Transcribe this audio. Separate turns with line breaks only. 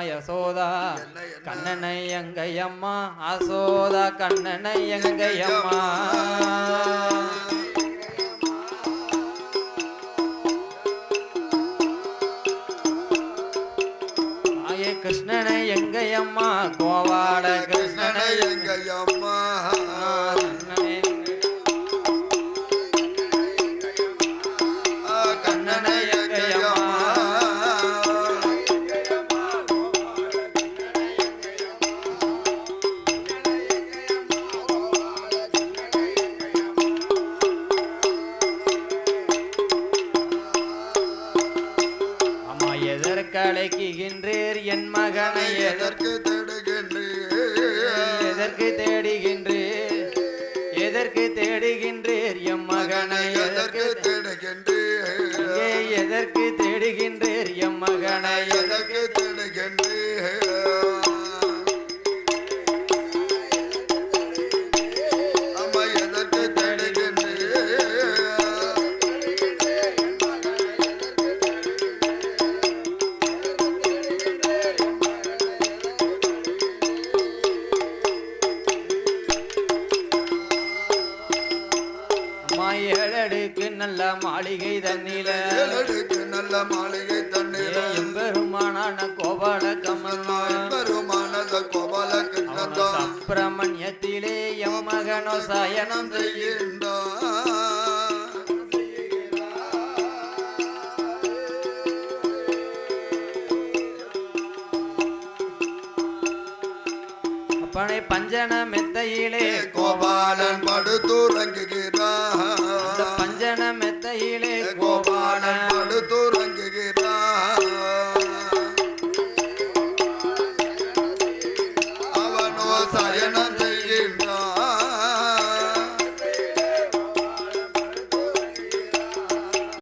யசோதா கண்ணனை எங்கையம்மா அசோதா கண்ணனை எங்கையம்மா கிருஷ்ணனை எங்கையம்மா கோவால கிருஷ்ணனை எங்கையம்மா கண்ணனை எங்கையம்மா அழைக்கின்றீர் என் மகனை எதற்கு தேடுகின்றீர் எதற்கு தேடுகின்றீர் எதற்கு தேடுகின்றீர் எம் மகனை எதற்கு தேடுகின்றீர் எதற்கு தேடுகின்றீர் எம் மகனை எதற்கு தேடுகின்றீர் ஏழடுக்கு நல்ல மாளிகை தண்ணில நல்ல மாளிகை தண்ணீர எம்பெருமானான கோபால கமல்மானத கோபால கிருஷ்ணன் சுப்பிரமணியத்திலே எம் மகனோ சயனம் செய்கின்றான் அப்பனை பஞ்சன மெத்தையிலே கோபாலன் படுத்துறங்குகிறான் பஞ்சன மெத்தையிலே கோபாலன் படுத்துறங்குகிறான் அவனோ சயன